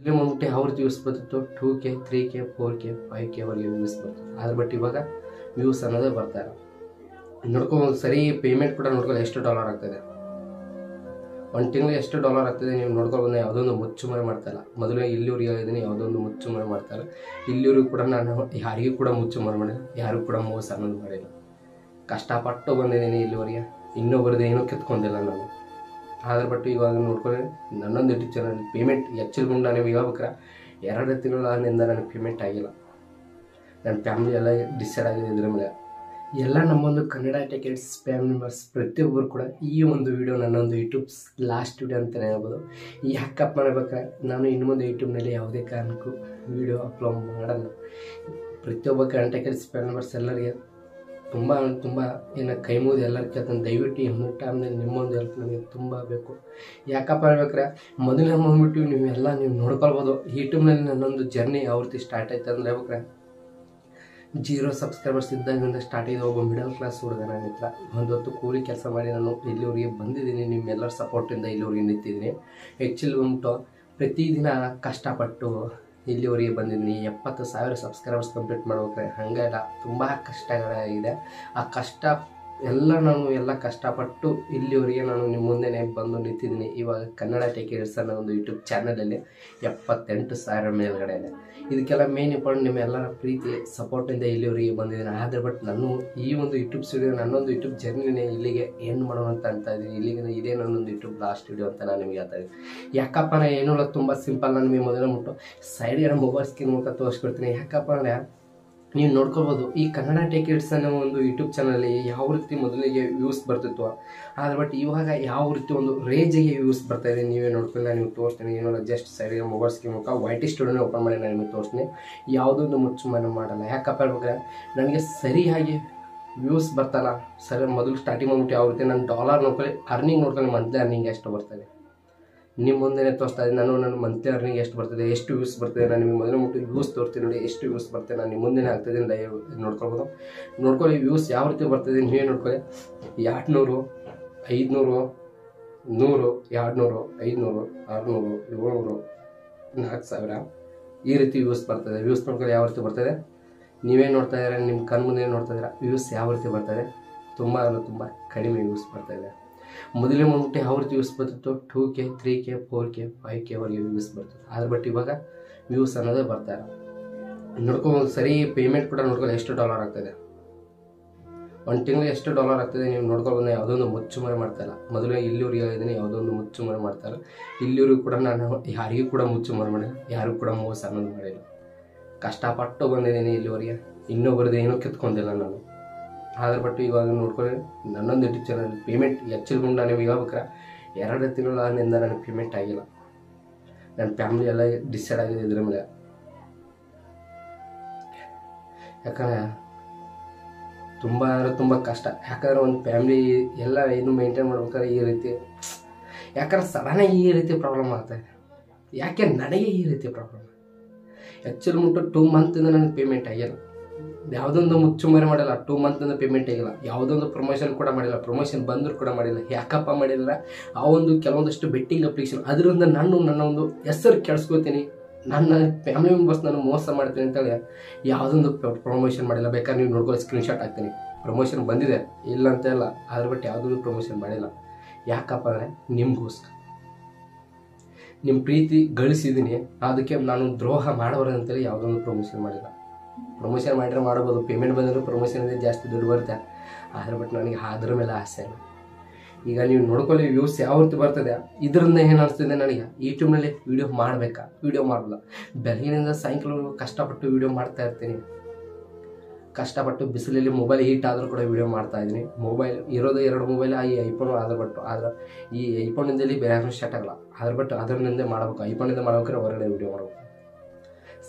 ಇಲ್ಲಿ ಬಂದ್ಬಿಟ್ಟು ಯಾವ ರೀತಿ ವ್ಯೂಸ್ ಬರ್ತಿತ್ತು 2K 3K 4K 5K ವರೆಗೆ ವ್ಯೂಸ್ ಬರ್ತಿತ್ತು. ಅದ್ರ ಬಟ್ ಇವಾಗ ವ್ಯೂಸ್ ಅನ್ನೋದೇ ಬರ್ತಾ ಇಲ್ಲ. ನೋಡ್ಕೊಂಡು ಸರಿ ಪೇಮೆಂಟ್ ಕೂಡ ನೋಡ್ಕೊಳ್ಳಿ ಎಷ್ಟು ಡಾಲರ್ ಆಗ್ತದೆ, ಒಂದು ತಿಂಗಳಿಗೆ ಎಷ್ಟು ಡಾಲರ್ ಆಗ್ತದೆ ನೀವು ನೋಡ್ಕೊಂಡು ಬಂದರೆ ಯಾವುದೊಂದು ಮುಚ್ಚುಮರೆ ಮಾಡ್ತಾಯಿಲ್ಲ. ಮೊದಲೇ ಇಲ್ಲಿವ್ರಿಗೆ ಹೇಳಿದ್ದೀನಿ, ಯಾವುದೊಂದು ಮುಚ್ಚುಮರೆ ಮಾಡ್ತಾಯಿಲ್ಲ. ಇಲ್ಲಿವ್ರಿಗೆ ಕೂಡ ನಾನು ಯಾರಿಗೂ ಕೂಡ ಮುಚ್ಚುಮರೆ ಮಾಡಿಲ್ಲ, ಯಾರಿಗೂ ಕೂಡ ಮೋಸ ಅನ್ನೋದು ಮಾಡಿಲ್ಲ. ಕಷ್ಟಪಟ್ಟು ಬಂದಿದ್ದೀನಿ ಇಲ್ಲಿವರೆಗೆ, ಇನ್ನೊಬ್ಬರದ್ದು ಏನೂ ಕಿತ್ಕೊಂಡಿಲ್ಲ ನಾನು. ಅದ್ರ ಬಟ್ಟು ಇವಾಗ ನೋಡ್ಕೊಳ್ಳಿ ನನ್ನೊಂದು ಯೂಟ್ಯೂಬ್ ಚಾನಲ್ ಪೇಮೆಂಟ್ ಆ್ಯಕ್ಚುಲಿ ನಾನು ಹೇಳ್ಬೇಕಾರೆ 2 ತಿಂಗಳಿಂದ ನನಗೆ ಪೇಮೆಂಟ್ ಆಗಿಲ್ಲ. ನನ್ನ ಫ್ಯಾಮಿಲಿ ಎಲ್ಲ ಡಿಸೈಡ್ ಆಗಿದೆ ಇದ್ರ ಮೇಲೆ. ಎಲ್ಲ ನಮ್ಮೊಂದು Kannada tech it's family members ಪ್ರತಿಯೊಬ್ಬರು ಕೂಡ ಈ ಒಂದು ವಿಡಿಯೋ ನನ್ನೊಂದು ಯೂಟ್ಯೂಬ್ ಲಾಸ್ಟ್ ವಿಡಿಯೋ ಅಂತಲೇ ಹೇಳ್ಬೋದು. ಯಾಕಪ್ಪ ಮಾಡಬೇಕಾದ್ರೆ ನಾನು ಇನ್ನು ಮುಂದೆ ಯೂಟ್ಯೂಬ್ನಲ್ಲಿ ಯಾವುದೇ ಕಾರಣಕ್ಕೂ ವಿಡಿಯೋ ಅಪ್ಲೋಡ್ ಮಾಡಲ್ಲ. ಪ್ರತಿಯೊಬ್ಬ Kannada tech it's family members ಎಲ್ಲರಿಗೆ ತುಂಬ ಏನು ಕೈ ಮುಗಿದು ಎಲ್ಲರ ಕೇಳ್ತಾನೆ, ದಯವಿಟ್ಟು ಈ ಒಂದು ಟೈಮ್ನಲ್ಲಿ ನಿಮ್ಮೊಂದು ಹೆಲ್ಪ್ ನನಗೆ ತುಂಬ ಬೇಕು. ಯಾಕಪ್ಪ ಹೇಳ್ಬೇಕಾರೆ ಮೊದಲನೇ ಬಂದ್ಬಿಟ್ಟು ನೀವು ನೋಡ್ಕೊಳ್ಬೋದು ಯೂಟ್ಯೂಬ್ನಲ್ಲಿ ನನ್ನೊಂದು ಜರ್ನಿ ಯಾವ ರೀತಿ ಸ್ಟಾರ್ಟ್ ಆಯ್ತು ಅಂದರೆ ಹೇಳ್ಬೇಕಾರೆ 0 ಸಬ್ಸ್ಕ್ರೈಬರ್ಸ್ ಇದ್ದಾಗಿಂದ ಸ್ಟಾರ್ಟ್ ಆಗಿದೆ. ಒಬ್ಬ ಮಿಡಲ್ ಕ್ಲಾಸ್ ಹುಡುಗ ನನ್ನ ಹತ್ರ ಒಂದು ಹೊತ್ತು ಕೂಲಿ ಕೆಲಸ ಮಾಡಿ ನಾನು ಇಲ್ಲಿವರೆಗೆ ಬಂದಿದ್ದೀನಿ. ನಿಮ್ಮೆಲ್ಲರ ಸಪೋರ್ಟಿಂದ ಇಲ್ಲಿವರೆಗೆ ನಿಂತಿದ್ದೀನಿ. ಆ್ಯಕ್ಚುಲಿ ಬಂದ್ಬಿಟ್ಟು ಪ್ರತಿದಿನ ಕಷ್ಟಪಟ್ಟು ಇಲ್ಲಿವರೆಗೆ ಬಂದಿದ್ದೀನಿ. 70,000 ಸಬ್ಸ್ಕ್ರೈಬರ್ಸ್ ಕಂಪ್ಲೀಟ್ ಮಾಡ್ಬೇಕಾರೆ ಹಾಗೆಲ್ಲ ತುಂಬ ಕಷ್ಟಗಳಾಗಿದೆ. ಆ ಕಷ್ಟ ಎಲ್ಲ ಕಷ್ಟಪಟ್ಟು ಇಲ್ಲಿವರೆಗೆ ನಾನು ನಿಮ್ಮ ಮುಂದೆನೇ ಬಂದು ನಿಂತಿದ್ದೀನಿ. ಇವಾಗ ಕನ್ನಡ ಟೆಕ್ ಇಟ್ಸ್ ಅನ್ನೋ ಒಂದು ಯೂಟ್ಯೂಬ್ ಚಾನಲಲ್ಲಿ 78,000 ಮೇಲ್ಗಡೆ ಇದೆ. ಇದಕ್ಕೆಲ್ಲ ಮೇನ್ ಇಂಪಾರ್ಟೆಂಟ್ ನಿಮ್ಮೆಲ್ಲರ ಪ್ರೀತಿ ಸಪೋರ್ಟಿಂದ ಇಲ್ಲಿವರೆಗೆ ಬಂದಿದ್ದೀನಿ. ಆದರೆ ಬಟ್ ನಾನು ಈ ಒಂದು ಯೂಟ್ಯೂಬ್ ಸ್ಟುಡಿಯೋ ನನ್ನೊಂದು ಯೂಟ್ಯೂಬ್ ಜರ್ನಿನೇ ಇಲ್ಲಿಗೆ ಏನು ಮಾಡೋಣ ಅಂತ ಇದ್ದೀನಿ. ಇಲ್ಲಿಗೆ ಇದೇ ನನ್ನೊಂದು ಯೂಟ್ಯೂಬ್ ಲಾಸ್ಟ್ ವಿಡಿಯೋ ಅಂತ ನಾನು ನಿಮಗೆ ಹೇಳ್ತಾ ಇದ್ದೀನಿ. ಯಾಕಪ್ಪ ನಾನು ಏನೂ ಇಲ್ಲ, ತುಂಬ ಸಿಂಪಲ್. ನಾನು ನಿಮಗೆ ಮೊದಲೇ ಮುಟ್ಟು ಸೈಡ್ಗೆ ಮೊಬೈಲ್ ಸ್ಕ್ರೀನ್ ಮೂಲಕ ತೋರಿಸ್ಕೊಡ್ತೀನಿ. ಯಾಕಪ್ಪ ಅಂದರೆ ನೀವು ನೋಡ್ಕೊಳ್ಬೋದು ಈ ಕನ್ನಡ ಟೆಕ್ ಇಟ್ಸ್ ಅನ್ನೋ ಒಂದು ಯೂಟ್ಯೂಬ್ ಚಾನಲಲ್ಲಿ ಯಾವ ರೀತಿ ಮೊದಲಿಗೆ ವ್ಯೂಸ್ ಬರ್ತಿತ್ತು, ಆದರೆ ಬಟ್ ಇವಾಗ ಯಾವ ರೀತಿ ಒಂದು ರೇಂಜಿಗೆ ವ್ಯೂಸ್ ಬರ್ತಾಯಿದೆ ನೀವೇ ನೋಡ್ಕೊಂಡು ನಾನು ನಿಮಗೆ ತೋರಿಸ್ತೀನಿ. ಏನೋ ಜಸ್ಟ್ ಸೈಡಿಗೆ ಮೊಬೈಲ್ ಸ್ಕ್ರೀನ್ ಮೂಲಕ YT ಸ್ಟುಡಿಯೋನೇ ಓಪನ್ ಮಾಡಿ ನಾನು ನಿಮಗೆ ತೋರಿಸ್ತೀನಿ. ಯಾವುದೊಂದು ಮುಚ್ಚುಮರೆ ಮಾಡಲ್ಲ. ಯಾಕಪ್ಪ ಹೇಳ್ಬೇಕಾದ್ರೆ ನನಗೆ ಸರಿಯಾಗಿ ವ್ಯೂಸ್ ಬರ್ತಲ್ಲ. ಸರಿ ಮೊದಲು ಸ್ಟಾರ್ಟಿಂಗ್ ಬಂದ್ಬಿಟ್ಟು ಯಾವ ರೀತಿ ನಾನು ಡಾಲರ್ ನೋಡ್ಕೊಳ್ಳಿ ಅರ್ನಿಂಗ್ ನೋಡ್ಕೊಳ್ಳಿ ಮಂತ್ಲಿ ಅರ್ನಿಂಗ್ ಎಷ್ಟು ಬರ್ತಾಯಿದೆ ನಿಮ್ಮ ಮುಂದೆನೇ ತೋರಿಸ್ತಾ ಇದ್ದೀನಿ. ನನ್ನ ಮಂತ್ಲಿ ಅರ್ನಿಂಗ್ ಎಷ್ಟು ಬರ್ತದೆ, ಎಷ್ಟು ವ್ಯೂಸ್ ಬರ್ತದೆ, ನಾನು ನಿಮಗೆ ಮೊದಲು ಮುಟ್ಟು ವ್ಯೂಸ್ ತೋರಿಸ್ತೀನಿ ನೋಡಿ ಎಷ್ಟು ವ್ಯೂಸ್ ಬರ್ತದೆ. ನಾನು ನಿಮ್ಮ ಮುಂದೆನೇ ಆಗ್ತಾಯಿದ್ದೀನಿ, ಲೈವ್ ನೋಡ್ಕೊಳ್ಳಿ ವ್ಯೂಸ್ ಯಾವ ರೀತಿ ಬರ್ತದೆ ನೀವೇ ನೋಡ್ಕೊಳ್ಳಿ. 200 500 100 200 500 600 700 4,000 ಈ ರೀತಿ ವ್ಯೂಸ್ ಬರ್ತದೆ. ವ್ಯೂಸ್ ನೋಡ್ಕೊಳ್ಳಿ ಯಾವ ರೀತಿ ಬರ್ತದೆ ನೀವೇ ನೋಡ್ತಾ ಇದ್ದೀರಾ, ನಿಮ್ಮ ಕಣ್ಣು ಮುಂದೆ ನೋಡ್ತಾ ಇದ್ದೀರಾ. ವ್ಯೂಸ್ ಯಾವ ರೀತಿ ಬರ್ತದೆ, ತುಂಬ ಕಡಿಮೆ ವ್ಯೂಸ್ ಬರ್ತಾಯಿದೆ. ಮೊದಲೇ ಬಂದ್ಬಿಟ್ಟು ಯಾವ ರೀತಿ ವ್ಯೂಸ್ ಬರ್ತಿತ್ತು 2K 3K 4K 5K ವರೆಗೆ ವ್ಯೂಸ್ ಬರ್ತಿತ್ತು. ಅದ್ರ ಬಟ್ ಇವಾಗ ವ್ಯೂಸ್ ಅನ್ನೋದೇ ಬರ್ತಾ ಇಲ್ಲ. ನೋಡ್ಕೊಂಡು ಸರಿ ಪೇಮೆಂಟ್ ಕೂಡ ನೋಡ್ಕೊಳ್ಳಿ ಎಷ್ಟು ಡಾಲರ್ ಆಗ್ತದೆ, ಒಂದು ತಿಂಗಳಿಗೆ ಎಷ್ಟು ಡಾಲರ್ ಆಗ್ತದೆ ನೀವು ನೋಡ್ಕೊಂಡು ಬಂದರೆ ಯಾವುದೊಂದು ಮುಚ್ಚುಮರೆ ಮಾಡ್ತಾಯಿಲ್ಲ. ಮೊದಲೇ ಇಲ್ಲಿವ್ರಿಗೆ ಹೇಳಿದ್ದೀನಿ, ಯಾವುದೊಂದು ಮುಚ್ಚುಮರೆ ಮಾಡ್ತಾಯಿಲ್ಲ. ಇಲ್ಲಿವ್ರಿಗೆ ಕೂಡ ನಾನು ಯಾರಿಗೂ ಕೂಡ ಮುಚ್ಚುಮರೆ ಮಾಡಿಲ್ಲ, ಯಾರಿಗೂ ಕೂಡ ಮೋಸ ಅನ್ನೋದು ಮಾಡಿಲ್ಲ. ಕಷ್ಟಪಟ್ಟು ಬಂದಿದ್ದೀನಿ ಇಲ್ಲಿವರೆಗೆ, ಇನ್ನೊಬ್ಬರದ್ದು ಏನೂ ಕಿತ್ಕೊಂಡಿಲ್ಲ ನಾನು. ಅದ್ರ ಬಟ್ಟು ಇವಾಗ ನೋಡ್ಕೊಳ್ಳಿ ನನ್ನೊಂದು ಯೂಟ್ಯೂಬ್ ಚಾನಲ್ ಪೇಮೆಂಟ್ ಆ್ಯಕ್ಚುಲಿ ನಾನು ನಿಮಗೆ ಹೇಳ್ಬೇಕಾರೆ 2 ತಿಂಗಳಿಂದ ನನಗೆ ಪೇಮೆಂಟ್ ಆಗಿಲ್ಲ. ನನ್ನ ಫ್ಯಾಮಿಲಿ ಎಲ್ಲ ಡಿಸೈಡ್ ಆಗಿದೆ ಇದ್ರ ಮೇಲೆ. ಯಾಕಂದರೆ ತುಂಬ ಕಷ್ಟ. ಯಾಕಂದರೆ ಒಂದು ಫ್ಯಾಮಿಲಿ ಎಲ್ಲ ಏನು ಮೇಂಟೈನ್ ಮಾಡ್ಬೇಕಾದ್ರೆ ಈ ರೀತಿ, ಯಾಕಂದ್ರೆ ಸಡನ್ನಾಗಿ ಈ ರೀತಿ ಪ್ರಾಬ್ಲಮ್ ಆಗ್ತಾಯಿದೆ. ಯಾಕೆ ನನಗೆ ಈ ರೀತಿ ಪ್ರಾಬ್ಲಮ್ ಆ್ಯಕ್ಚುಲಿ ಮುಟ್ಟು 2 ಮಂತಿಂದ ನನಗೆ ಪೇಮೆಂಟ್ ಆಗಿಲ್ಲ. ಯಾವುದೊಂದು ಮುಚ್ಚುಮರೆ ಮಾಡಿಲ್ಲ, 2 ಮಂತಿಂದ ಪೇಮೆಂಟ್ ಆಗಿಲ್ಲ. ಯಾವುದೊಂದು ಪ್ರಮೋಷನ್ ಕೂಡ ಮಾಡಿಲ್ಲ, ಪ್ರಮೋಷನ್ ಬಂದರೂ ಕೂಡ ಮಾಡಿಲ್ಲ. ಯಾಕಪ್ಪ ಮಾಡಿಲ್ಲ, ಆ ಒಂದು ಕೆಲವೊಂದಷ್ಟು ಬೆಟ್ಟಿಂಗ್ ಅಪ್ಲಿಕೇಶನ್ ಅದರಿಂದ ನನ್ನ ಒಂದು ಹೆಸರು ಕೆಡಿಸ್ಕೋತೀನಿ, ನನ್ನ ಫ್ಯಾಮಿಲಿ ಮೆಂಬರ್ಸ್ ನಾನು ಮೋಸ ಮಾಡ್ತೀನಿ ಅಂತೇಳಿ ಯಾವುದೊಂದು ಪ್ರಮೋಷನ್ ಮಾಡಿಲ್ಲ. ಬೇಕಾದ್ರೆ ನೀವು ನೋಡ್ಕೊಳ್ಳಿ ಸ್ಕ್ರೀನ್ಶಾಟ್ ಹಾಕ್ತೀನಿ. ಪ್ರಮೋಷನ್ ಬಂದಿದೆ ಇಲ್ಲ ಅಂತ ಇಲ್ಲ, ಅದ್ರ ಬಟ್ ಯಾವುದೊಂದು ಪ್ರಮೋಷನ್ ಮಾಡಿಲ್ಲ. ಯಾಕಪ್ಪ ಅಂದರೆ ನಿಮಗೋಸ್ಕರ ನಿಮ್ಮ ಪ್ರೀತಿ ಗಳಿಸಿದ್ದೀನಿ, ಅದಕ್ಕೆ ನಾನು ದ್ರೋಹ ಮಾಡಬಾರ್ದು ಅಂತೇಳಿ ಯಾವುದೊಂದು ಪ್ರಮೋಷನ್ ಮಾಡಿಲ್ಲ. ಪ್ರಮೋಷನ್ ಮಾಡಿದ್ರೆ ಮಾಡ್ಬೋದು, ಪೇಮೆಂಟ್ ಬಂದರೂ ಪ್ರಮೋಷನಿಂದ ಜಾಸ್ತಿ ದುಡ್ಡು ಬರುತ್ತೆ. ಆದರೆ ಬಟ್ ನನಗೆ ಅದ್ರ ಮೇಲೆ ಆಸೆ ಇಲ್ಲ. ಈಗ ನೀವು ನೋಡ್ಕೊಳ್ಳಿ ವ್ಯೂಸ್ ಯಾವ ರೀತಿ ಬರ್ತದೆ, ಇದರಿಂದ ಏನು ಅನಿಸ್ತಿದೆ ನನಗೆ ಯೂಟ್ಯೂಬ್ನಲ್ಲಿ ವೀಡಿಯೋ ಮಾಡಬೇಕಾ, ವೀಡಿಯೋ ಮಾಡಲ್ಲ. ಬೆಳಗಿನಿಂದ ಸಾಯಂಕಾಲ ಕಷ್ಟಪಟ್ಟು ವೀಡಿಯೋ ಮಾಡ್ತಾ ಇರ್ತೀನಿ. ಕಷ್ಟಪಟ್ಟು ಬಿಸಿಲಲ್ಲಿ ಮೊಬೈಲ್ ಹೀಟ್ ಆದರೂ ಕೂಡ ವೀಡಿಯೋ ಮಾಡ್ತಾಯಿದ್ದೀನಿ. ಮೊಬೈಲ್ ಇರೋದು 2 ಮೊಬೈಲ್, ಈ ಐಫೋನು ಆದ್ರೆ ಬಟ್ಟು. ಆದರೆ ಈ ಐಫೋನಿಂದಲ್ಲಿ ಬೇರೆ ಯಾರು ಸ್ಟಾರ್ಟ್ ಆಗಲ್ಲ. ಅದ್ರ ಬಟ್ ಅದರಿಂದ ಮಾಡಬೇಕು, ಐಫೋನಿಂದ ಮಾಡ್ಬೇಕಾದ್ರೆ ಹೊರಗಡೆ ವೀಡಿಯೋ ಮಾಡಬೇಕು.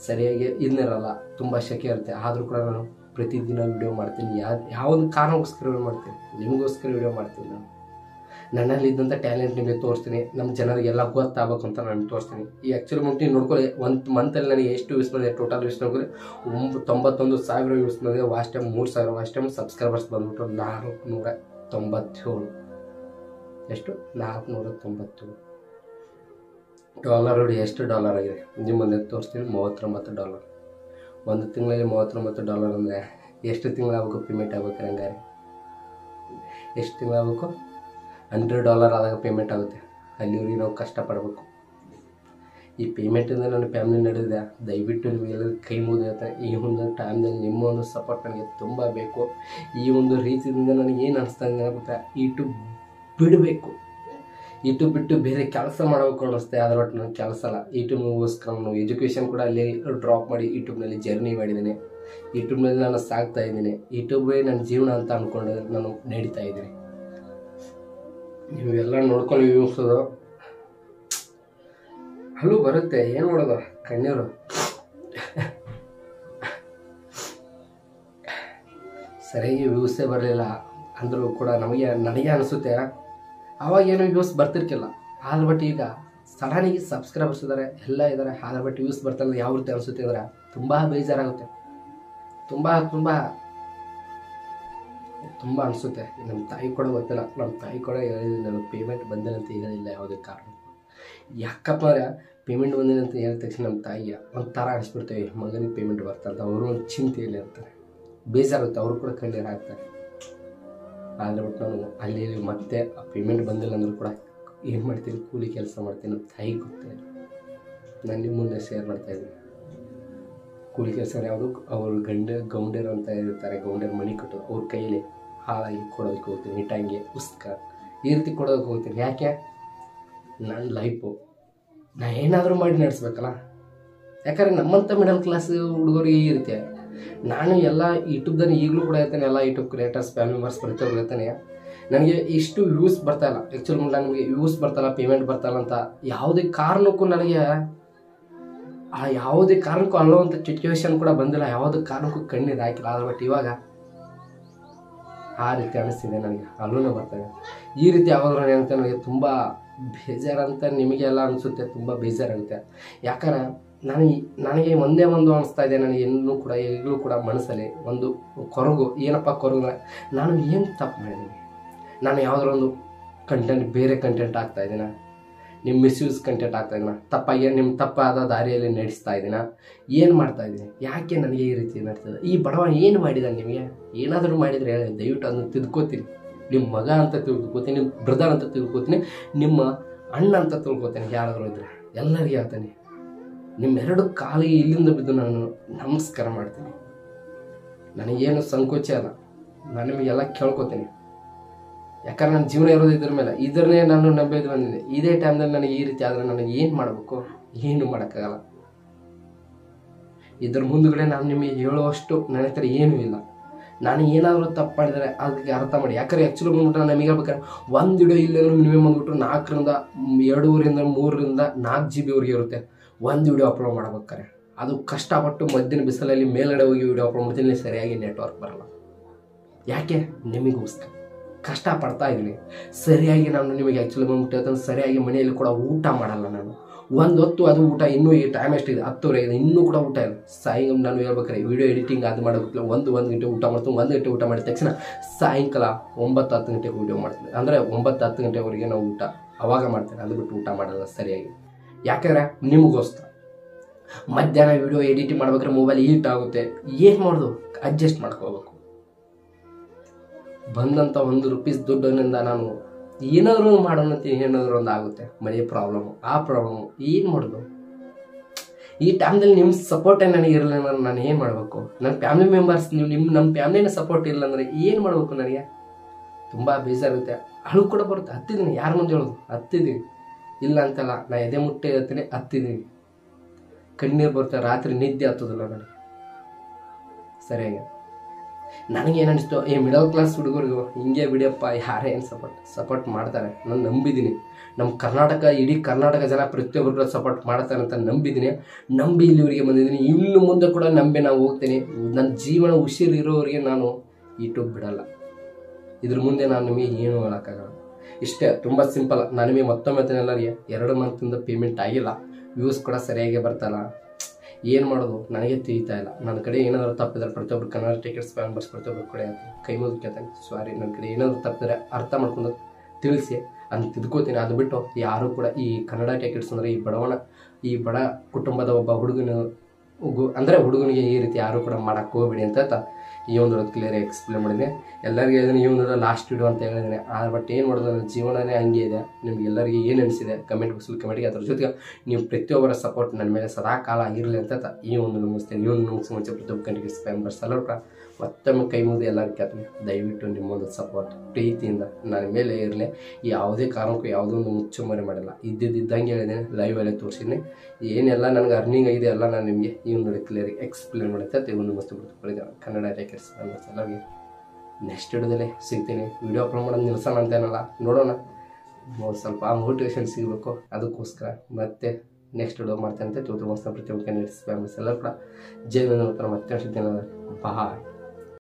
ಸರಿಯಾಗಿ ಇನ್ನಿರಲ್ಲ, ತುಂಬ ಶೆಕೆ ಇರುತ್ತೆ. ಆದರೂ ಕೂಡ ನಾನು ಪ್ರತಿದಿನ ವೀಡಿಯೋ ಮಾಡ್ತೀನಿ. ಯಾವುದೊಂದು ಕಾರಣಕ್ಕೋಸ್ಕರ ವೀಡಿಯೋ ಮಾಡ್ತೀನಿ, ನಿಮಗೋಸ್ಕರ ವೀಡಿಯೋ ಮಾಡ್ತೀನಿ. ನಾನು ನನ್ನಲ್ಲಿ ಇದ್ದಂಥ ಟ್ಯಾಲೆಂಟ್ ನಿಮಗೆ ತೋರಿಸ್ತೀನಿ, ನಮ್ಮ ಜನರಿಗೆಲ್ಲ ಗೊತ್ತಾಗಬೇಕು ಅಂತ ನಾನು ತೋರಿಸ್ತೀನಿ. ಈ ಆ್ಯಕ್ಚುಲಿ ಮುಟ್ಟಿ ನೋಡ್ಕೊಳ್ಳಿ, ಒಂದು ಮಂತಲ್ಲಿ ನನಗೆ ಎಷ್ಟು ವ್ಯೂಸ್ ಬಂದಿದೆ, ಟೋಟಲ್ ವ್ಯೂಸ್ ನೋಡ್ಕೊಳ್ಳಿ 91,000 ವ್ಯೂಸ್ ಬಂದಿದೆ. Watch time 3,000, watch time subscribers ಬಂದ್ಬಿಟ್ಟು 497. ಎಷ್ಟು 497. ಡಾಲರ್ ನೋಡಿ ಎಷ್ಟು ಡಾಲರ್ ಆಗಿದೆ ನಿಮ್ಮ ಮುಂದೆ ತೋರಿಸ್ತೀನಿ. $39. ಒಂದು ತಿಂಗಳಲ್ಲಿ $39 ಅಂದರೆ ಎಷ್ಟು ತಿಂಗಳಾಗಬೇಕು ಪೇಮೆಂಟ್ ಆಗ್ಬೇಕಾರೆ? ಹಂಗಾರೆ ಎಷ್ಟು ತಿಂಗಳಾಗಬೇಕು? $100 ಆದಾಗ ಪೇಮೆಂಟ್ ಆಗುತ್ತೆ. ಅಲ್ಲಿವರೆಗೆ ನಾವು ಕಷ್ಟಪಡಬೇಕು. ಈ ಪೇಮೆಂಟಿಂದ ನನ್ನ ಫ್ಯಾಮಿಲಿ ನಡೆದಿದೆ. ದಯವಿಟ್ಟು ನಿಮಗೆಲ್ಲರೂ ಕೈ ಮುಗಿದು ಹೇಳ್ತಾರೆ, ಈ ಒಂದು ಟೈಮ್ದಲ್ಲಿ ನಿಮ್ಮ ಒಂದು ಸಪೋರ್ಟ್ ನನಗೆ ತುಂಬ ಬೇಕು. ಈ ಒಂದು ರೀತಿಯಿಂದ ನನಗೆ ಏನು ಅನಿಸ್ತಾ ಇದೆ ಗೊತ್ತಾ, ಯೂಟ್ಯೂಬ್ ಬಿಡಬೇಕು, ಯೂಟ್ಯೂಬ್ ಬಿಟ್ಟು ಬೇರೆ ಕೆಲಸ ಮಾಡಬೇಕು ಅನ್ನಿಸ್ತೆ. ಅದರ ಒಟ್ಟು ನನಗೆ ಕೆಲಸ ಅಲ್ಲ. ಯೂಟ್ಯೂಬ್ಗೋಸ್ಕರ ನಾನು ಎಜುಕೇಷನ್ ಕೂಡ ಅಲ್ಲಿ ಡ್ರಾಪ್ ಮಾಡಿ ಯೂಟ್ಯೂಬ್ನಲ್ಲಿ ಜರ್ನಿ ಮಾಡಿದ್ದೀನಿ. ಯೂಟ್ಯೂಬ್ನಲ್ಲಿ ನಾನು ಸಾಗ್ತಾ ಇದ್ದೀನಿ. ಯೂಟ್ಯೂಬೇ ನನ್ನ ಜೀವನ ಅಂತ ಅಂದ್ಕೊಂಡು ನಾನು ನಡೀತಾ ಇದ್ದೀನಿ. ನೀವೆಲ್ಲ ನೋಡ್ಕೊಂಡು ಯೂಸೋದು ಹಲವು ಬರುತ್ತೆ, ಏನು ಮಾಡೋದು, ಕಣ್ಣೀರು ಸರಿಯಾಗಿ ವ್ಯೂಸೇ ಬರಲಿಲ್ಲ ಅಂದರೂ ಕೂಡ ನನಗೆ ಅನಿಸುತ್ತೆ ಆವಾಗ ಏನೋ ವ್ಯೂಸ್ ಬರ್ತಿರ್ಕಿಲ್ಲ. ಆದ್ರೆ ಬಟ್ ಈಗ ಸಡನ್ನಾಗಿ ಸಬ್ಸ್ಕ್ರೈಬರ್ಸ್ ಇದ್ದಾರೆ, ಎಲ್ಲ ಇದ್ದಾರೆ. ಆದ್ರೆ ಬಟ್ ವ್ಯೂಸ್ ಬರ್ತಾರೆ ಯಾವ ರೀತಿ ಅನಿಸುತ್ತೆ ಅಂದರೆ ತುಂಬ ಬೇಜಾರಾಗುತ್ತೆ, ತುಂಬ ತುಂಬ ತುಂಬ ಅನಿಸುತ್ತೆ. ನಮ್ಮ ತಾಯಿ ಕೂಡ ಗೊತ್ತಿಲ್ಲ, ನಮ್ಮ ತಾಯಿ ಕೂಡ ಹೇಳಿಲ್ಲ ನನಗೆ ಪೇಮೆಂಟ್ ಬಂದಿಲ್ಲ ಅಂತ ಹೇಳಿಲ್ಲ ಯಾವುದೇ ಕಾರಣ. ಯಾಕಪ್ಪ ಅಂದರೆ ಪೇಮೆಂಟ್ ಬಂದಿಲ್ಲ ಅಂತ ಹೇಳಿದ ತಕ್ಷಣ ನಮ್ಮ ತಾಯಿಗೆ ಒಂಥರ ಅನಿಸ್ಬಿಡ್ತೇವೆ, ಮಗನಿಗೆ ಪೇಮೆಂಟ್ ಬರ್ತಂತ ಅವರು ಒಂದು ಚಿಂತೆಯಲ್ಲಿ ಇರ್ತಾರೆ, ಬೇಜಾರುತ್ತೆ, ಅವರು ಕೂಡ ಕಣ್ಣೀರು ಹಾಕ್ತಾರೆ. ಆದರೆ ಬಟ್ ನಾನು ಅಲ್ಲಿ ಮತ್ತೆ ಆ ಪೇಮೆಂಟ್ ಬಂದಿಲ್ಲ ಅಂದರೂ ಕೂಡ ಏನು ಮಾಡ್ತೀನಿ, ಕೂಲಿ ಕೆಲಸ ಮಾಡ್ತೀನಿ. ನಮ್ಮ ತಾಯಿಗೆ ಗೊತ್ತಿಲ್ಲ, ನಾನು ನಿಮ್ಮ ಮುಂದೆ ಶೇರ್ ಮಾಡ್ತಾಯಿದ್ದೀನಿ. ಕೂಲಿ ಕೆಲಸ ಯಾವುದು, ಅವರು ಗೌಂಡರು ಅಂತ ಇರ್ತಾರೆ, ಗೌಂಡರು ಮನೆ ಕಟ್ಟೋದು, ಅವ್ರ ಕೈಯಲ್ಲಿ ಹಾಳಾಗಿ ಕೊಡೋದಕ್ಕೆ ಹೋಗ್ತೀನಿ, ಹಿಟ್ಟಂಗೆ ಉಸ್ಕ ಈ ರೀತಿ ಕೊಡೋದಕ್ಕೆ ಹೋಗ್ತೀನಿ. ಯಾಕೆ? ನನ್ನ ಲೈಫು ನಾನು ಏನಾದರೂ ಮಾಡಿ ನಡೆಸ್ಬೇಕಲ್ಲ. ಯಾಕಂದರೆ ನಮ್ಮಂಥ ಮಿಡಲ್ ಕ್ಲಾಸ್ ಹುಡುಗರಿಗೆ ಈ ರೀತಿ ನಾನು ಎಲ್ಲ ಯೂಟ್ಯೂಬ್ದಲ್ಲಿ ಈಗಲೂ ಕೂಡ ಇರ್ತಾನೆ, ಎಲ್ಲ ಯೂಟ್ಯೂಬ್ ಕ್ರಿಯೇಟರ್ಸ್ ಫ್ಯಾಮಿಲಿ ಮೆಂಬರ್ಸ್ ಪ್ರತಿಯೊಬ್ಬರು ಇರ್ತಾನೆ. ನನಗೆ ಇಷ್ಟು ವ್ಯೂಸ್ ಬರ್ತಾಯಿಲ್ಲ, ಆ್ಯಕ್ಚುಲಿ ನನಗೆ ವ್ಯೂಸ್ ಬರ್ತಾಯಿಲ್ಲ, ಪೇಮೆಂಟ್ ಬರ್ತಾಯಿಲ್ಲ ಅಂತ ಯಾವುದೇ ಕಾರಣಕ್ಕೂ ನನಗೆ ಯಾವುದೇ ಕಾರಣಕ್ಕೂ ಅನ್ನೋವಂಥ ಸಿಚುವೇಶನ್ ಕೂಡ ಬಂದಿಲ್ಲ, ಯಾವುದೇ ಕಾರಣಕ್ಕೂ ಕಣ್ಣೀರು ಹಾಕಿಲ್ಲ. ಆದ್ರೆ ಬಟ್ ಇವಾಗ ಆ ರೀತಿ ಅನಿಸ್ತಿದೆ ನನಗೆ, ಅಲ್ಲೂ ಬರ್ತಾಯಿದೆ. ಈ ರೀತಿ ಯಾವಾಗಲೂ ಏನಂತ ನನಗೆ ತುಂಬ ಬೇಜಾರಂತ ನಿಮಗೆಲ್ಲ ಅನಿಸುತ್ತೆ, ತುಂಬ ಬೇಜಾರಾಗುತ್ತೆ. ಯಾಕಂದ್ರೆ ನನಗೆ ಒಂದೇ ಒಂದು ಅನಿಸ್ತಾ ಇದೆ, ನನಗೆ ಇನ್ನೂ ಕೂಡ ಈಗಲೂ ಕೂಡ ಮನಸ್ಸಲ್ಲಿ ಒಂದು ಕೊರಗು. ಏನಪ್ಪ ಕೊರಗು? ನಾನು ಏನು ತಪ್ಪು ಮಾಡಿದ್ದೀನಿ? ನಾನು ಯಾವುದಾದ್ರು ಒಂದು ಕಂಟೆಂಟ್, ಬೇರೆ ಕಂಟೆಂಟ್ ಆಗ್ತಾಯಿದ್ದೀನ, ನಿಮ್ಮ ಮಿಸ್ಯೂಸ್ ಕಂಟೆಂಟ್ ಆಗ್ತಾಯಿದ್ದೀನ, ತಪ್ಪಾಗಿ ನಿಮ್ಮ ತಪ್ಪಾದ ದಾರಿಯಲ್ಲಿ ನಡೆಸ್ತಾ ಇದ್ದೀನ, ಏನು ಮಾಡ್ತಾಯಿದ್ದೀನಿ? ಯಾಕೆ ನನಗೆ ಈ ರೀತಿ ನಡೀತದೆ? ಈ ಬಡವ ಏನು ಮಾಡಿದ? ನಿಮಗೆ ಏನಾದರೂ ಮಾಡಿದರೆ ಹೇಳಿ, ದಯವಿಟ್ಟು ಅದನ್ನು ತಿಳ್ಕೊತೀನಿ. ನಿಮ್ಮ ಮಗ ಅಂತ ತಿಳ್ಕೊತೀನಿ, ನಿಮ್ಮ ಬ್ರದರ್ ಅಂತ ತಿಳ್ಕೊತೀನಿ, ನಿಮ್ಮ ಅಣ್ಣ ಅಂತ ತಿಳ್ಕೊತೀನಿ. ಯಾರಾದರೂ ಇದ್ದರೆ ಎಲ್ಲರಿಗೆ ಹೇಳ್ತಾನೆ, ನಿಮ್ಮೆರಡು ಕಾಲಿಗೆ ಇಲ್ಲಿಂದ ಬಿದ್ದು ನಾನು ನಮಸ್ಕಾರ ಮಾಡ್ತೀನಿ. ನನಗೇನು ಸಂಕೋಚ ಅಲ್ಲ, ನಾನು ನಿಮಗೆಲ್ಲ ಕೇಳ್ಕೊತೀನಿ. ಯಾಕಂದ್ರೆ ನನ್ನ ಜೀವನ ಇರೋದು ಇದ್ರ ಮೇಲೆ, ಇದನ್ನೇ ನಾನು ನಂಬಿದ್ದು ಬಂದಿದ್ದೆ. ಇದೇ ಟೈಮ್ದಲ್ಲಿ ನನಗೆ ಈ ರೀತಿ ಆದರೆ ನನಗೆ ಏನು ಮಾಡಬೇಕು? ಏನು ಮಾಡೋಕ್ಕಾಗಲ್ಲ. ಇದ್ರ ಮುಂದುಗಡೆ ನಾನು ನಿಮಗೆ ಹೇಳುವಷ್ಟು ನನ್ನ ಹತ್ರ ಏನೂ ಇಲ್ಲ. ನಾನು ಏನಾದರೂ ತಪ್ಪು ಮಾಡಿದರೆ ಅದಕ್ಕೆ ಅರ್ಥ ಮಾಡಿ. ಯಾಕಂದರೆ ಆ್ಯಕ್ಚುಲಿ ಬಂದ್ಬಿಟ್ಟು ನಮಗೆ ಹೇಳ್ಬೇಕಾದ್ರೆ ಒಂದು ವಿಡಿಯೋ ಇಲ್ಲಾಂದ್ರೂ ಮಿನಿಮಮ್ ಬಂದ್ಬಿಟ್ಟು 2.5 3 4 GB ಇರುತ್ತೆ ಒಂದು ವಿಡಿಯೋ ಅಪ್ಲೋಡ್ ಮಾಡ್ಬೇಕಾರೆ. ಅದು ಕಷ್ಟಪಟ್ಟು ಮಧ್ಯಾಹ್ನ ಬಿಸಿಲಲ್ಲಿ ಮೇಲ್ಗಡೆ ಹೋಗಿ ವಿಡಿಯೋ ಅಪ್ಲೋಡ್ ಮಾಡ್ತೀನಿ, ಸರಿಯಾಗಿ ನೆಟ್ವರ್ಕ್ ಬರಲ್ಲ. ಯಾಕೆ? ನಿಮಗೋಸ್ಕರ ಕಷ್ಟಪಡ್ತಾ ಇದ್ದೀನಿ. ಸರಿಯಾಗಿ ನಾನು ನಿಮಗೆ ಆ್ಯಕ್ಚುಲಿ ಬಂದ್ಬಿಟ್ಟು ಅದನ್ನು ಸರಿಯಾಗಿ ಮನೆಯಲ್ಲಿ ಕೂಡ ಊಟ ಮಾಡಲ್ಲ ನಾನು. ಒಂದು ಹೊತ್ತು ಅದು ಊಟ, ಇನ್ನೂ ಈ ಟೈಮ್ ಎಷ್ಟಿದೆ? 10:30 ಇನ್ನೂ ಕೂಡ ಊಟ ಇಲ್ಲ. ಸಾಯಂಕಾಲ ನಾನು ಹೇಳ್ಬೇಕಾರೆ ವಿಡಿಯೋ ಎಡಿಟಿಂಗ್ ಅದು ಮಾಡೋಕ್ಕಿಲ್ಲ, 1 ಗಂಟೆ ಊಟ ಮಾಡ್ತೀನಿ. 1 ಗಂಟೆ ಊಟ ಮಾಡಿದ ತಕ್ಷಣ ಸಾಯಂಕಾಲ 9-10 ಗಂಟೆಗೆ ವಿಡಿಯೋ ಮಾಡ್ತೀನಿ. ಅಂದರೆ 9-10 ಗಂಟೆವರೆಗೆ ನಾವು ಊಟ ಅವಾಗ ಮಾಡ್ತೀನಿ, ಅದು ಬಿಟ್ಟು ಊಟ ಮಾಡಲ್ಲ ಸರಿಯಾಗಿ. ಯಾಕಂದರೆ ನಿಮಗೋಸ್ಕರ. ಮಧ್ಯಾಹ್ನ ವಿಡಿಯೋ ಎಡಿಟಿಂಗ್ ಮಾಡ್ಬೇಕಾದ್ರೆ ಮೊಬೈಲ್ ಹೀಟ್ ಆಗುತ್ತೆ, ಏನು ಮಾಡೋದು? ಅಡ್ಜಸ್ಟ್ ಮಾಡ್ಕೋಬೇಕು. ಬಂದಂಥ ₹1 ದುಡ್ಡಿನಿಂದ ನಾನು ಏನಾದರೂ ಮಾಡೋಣ ಅಂತ ಏನಾದರೂ ಒಂದು ಆಗುತ್ತೆ. ಮನೆ ಪ್ರಾಬ್ಲಮ್ಮು, ಆ ಪ್ರಾಬ್ಲಮ್ಮು, ಏನು ಮಾಡೋದು? ಈ ಟೈಮ್ದಲ್ಲಿ ನಿಮ್ಮ ಸಪೋರ್ಟೇ ನನಗೆ ಇರಲಿಲ್ಲ ಅಂದ್ರೆ ನಾನು ಏನು ಮಾಡಬೇಕು? ನನ್ನ ಫ್ಯಾಮಿಲಿ ಮೆಂಬರ್ಸ್, ನಮ್ಮ ಫ್ಯಾಮಿಲಿನ ಸಪೋರ್ಟ್ ಇಲ್ಲ ಅಂದರೆ ಏನು ಮಾಡಬೇಕು? ನನಗೆ ತುಂಬ ಬೇಜಾರುತ್ತೆ, ಅಳು ಕೂಡ ಬರುತ್ತೆ. ಹತ್ತಿದ್ದೀನಿ, ಯಾರ ಮುಂದೆ ಹೇಳೋದು? ಹತ್ತಿದ್ದೀನಿ, ಇಲ್ಲ ಅಂತಲ್ಲ, ನಾ ಎದೆ ಮುಟ್ಟೆ ಹೇಳ್ತೀನಿ, ಹತ್ತಿದ್ದೀನಿ. ಕಣ್ಣೀರು ಬರುತ್ತೆ, ರಾತ್ರಿ ನಿದ್ದೆ ಹತ್ತೋದಿಲ್ಲ ನನಗೆ ಸರಿಯಾಗಿ. ನನಗೇನು ಅನಿಸ್ತು, ಈ ಮಿಡಲ್ ಕ್ಲಾಸ್ ಹುಡುಗರಿಗೂ ಹಿಂಗೆ ಬಿಡಿಯಪ್ಪ, ಯಾರೇ ಏನು ಸಪೋರ್ಟ್ ಮಾಡ್ತಾರೆ, ನಾನು ನಂಬಿದ್ದೀನಿ. ನಮ್ಮ ಕರ್ನಾಟಕ, ಇಡೀ ಕರ್ನಾಟಕ ಜನ ಪ್ರತಿಯೊಬ್ಬರು ಸಪೋರ್ಟ್ ಮಾಡ್ತಾರೆ ಅಂತ ನಂಬಿ ಇಲ್ಲಿವರೆಗೆ ಬಂದಿದ್ದೀನಿ. ಇನ್ನು ಮುಂದೆ ಕೂಡ ನಂಬಿ ನಾವು ಹೋಗ್ತೀನಿ. ನನ್ನ ಜೀವನ ಉಸಿರಿರೋರಿಗೆ ನಾನು ಯೂಟ್ಯೂಬ್ ಬಿಡಲ್ಲ. ಇದ್ರ ಮುಂದೆ ನಾನು ನಿಮಗೆ ಏನು ಹೇಳೋಕ್ಕಾಗಲ್ಲ. ಇಷ್ಟೇ, ತುಂಬ ಸಿಂಪಲ್. ನಾನು ನಿಮಗೆ ಮತ್ತೊಮ್ಮೆ ಎಲ್ಲರಿಗೆ 2 ಮಂತಿಂದ ಪೇಮೆಂಟ್ ಆಗಿಲ್ಲ, ವ್ಯೂಸ್ ಕೂಡ ಸರಿಯಾಗಿ ಬರ್ತಲ್ಲ. ಏನು ಮಾಡೋದು ನನಗೆ ತಿಳಿತಾ ಇಲ್ಲ. ನನ್ನ ಕಡೆ ಏನಾದರೂ ತಪ್ಪಿದ್ರೆ ಪ್ರತಿಯೊಬ್ಬರು ಕನ್ನಡ ಟಿಕೆಟ್ಸ್ ಮೆಂಬರ್ಸ್ ಪ್ರತಿಯೊಬ್ಬರು ಕಡೆ ಕೈ ಮುಗಿದು ಕೇಳ್ತಾನೆ, ಸಾರಿ, ನನ್ನ ಕಡೆ ಏನಾದರೂ ತಪ್ಪಿದ್ರೆ ಅರ್ಥ ಮಾಡ್ಕೊಂಡು ತಿಳಿಸಿ ಅಂತ ತಿದ್ಕೋತೀನಿ. ಅದು ಬಿಟ್ಟು ಯಾರು ಕೂಡ ಈ ಕನ್ನಡ ಟೆಕ್ ಇಟ್ಸ್ ಅಂದರೆ ಈ ಬಡ ಕುಟುಂಬದ ಒಬ್ಬ ಹುಡುಗನಿಗೆ ಈ ರೀತಿ ಯಾರು ಕೂಡ ಮಾಡಕ್ಕೆ ಹೋಗ್ಬೇಡಿ ಅಂತ ಈ ಒಂದು ಕ್ಲಿಯರ್ ಎಕ್ಸ್ಪ್ಲೇನ್ ಮಾಡಿದ್ದೀನಿ. ಎಲ್ಲರಿಗೂ ಹೇಳಿದ್ದೀನಿ ಈ ಒಂದು ಲಾಸ್ಟ್ ವಿಡಿಯೋ ಅಂತ ಹೇಳಿದ್ದೀನಿ. ಬಟ್ ಏನು ಮಾಡೋದು, ನನ್ನ ಜೀವನನೇ ಹಂಗೆ ಇದೆ. ನಿಮ್ಗೆ ಎಲ್ಲರಿಗೂ ಏನು ಅನಿಸಿದೆ ಕಮೆಂಟ್ ಬಾಕ್ಸಲ್ಲಿ ಕಮೆಂಟ್ಗೆ, ಅದ್ರ ಜೊತೆಗೆ ನೀವು ಪ್ರತಿಯೊಬ್ಬರ ಸಪೋರ್ಟ್ ನನ್ನ ಮೇಲೆ ಸದಾ ಕಾಲ ಇರಲಿ ಅಂತ ಈ ಒಂದು ಮುಗಿಸ್ತೇನೆ. ಈ ಒಂದು ಮುಂಚೆ ಪ್ರತಿಯೊಬ್ಬ ಕಂಟಿಗೆ ಸ್ಪ್ಯಾಮರ್ಸ್ ಎಲ್ಲರೂ ಕೂಡ ಮತ್ತೊಮ್ಮೆ ಕೈ ಮುಗಿದು ಎಲ್ಲರೂ ಕೇಳ್ತೀನಿ, ದಯವಿಟ್ಟು ನಿಮ್ಮೊಂದು ಸಪೋರ್ಟ್ ಪ್ರೀತಿಯಿಂದ ನನ್ನ ಮೇಲೆ ಇರಲಿ. ಯಾವುದೇ ಕಾರಣಕ್ಕೂ ಯಾವುದೋ ಒಂದು ಮುಚ್ಚುಮರೆ ಮಾಡಿಲ್ಲ, ಇದ್ದಂಗೆ ಹೇಳಿದ್ದೀನಿ, ಲೈವಲ್ಲೇ ತೋರಿಸಿದ್ದೀನಿ. ಏನೆಲ್ಲ ನನಗೆ ಅರ್ನಿಂಗ್ ಆಗಿದೆ ಎಲ್ಲ ನಾನು ನಿಮಗೆ ಈ ಒಂದು ಕ್ಲಿಯರ್ ಎಕ್ಸ್ಪ್ಲೇನ್ ಮಾಡುತ್ತೆ. ಈ ಒಂದು ಮಸ್ತು ಬಿಡ್ತು ಕನ್ನಡ ಟೆಕರ್ಸ್ ಎಲ್ಲರಿಗೆ ನೆಕ್ಸ್ಟ್ ವಿಡಿಯೋದಲ್ಲೇ ಸಿಗ್ತೀನಿ. ವಿಡಿಯೋ ಅಪ್ಲೋಡ್ ಮಾಡೋದು ನಿಲ್ಸೋಣ ಅಂತೇನಲ್ಲ, ನೋಡೋಣ ಸ್ವಲ್ಪ ಮೋಟಿವೇಶನ್ ಸಿಗಬೇಕು, ಅದಕ್ಕೋಸ್ಕರ ಮತ್ತೆ ನೆಕ್ಸ್ಟ್ ವಿಡಿಯೋ ಮಾಡ್ತೇನೆ ಅಂತ ಪ್ರತಿಯೊಬ್ಬ ಪ್ರತಿಯೊಬ್ಬ ಕನ್ನಡ ಸ್ಪ್ಯಾಮರ್ಸ್ ಎಲ್ಲರೂ ಕೂಡ ಜೈ ಮತ್ತೆ ಸಿಗ್ತೇನೆ. ಬಾಯ್.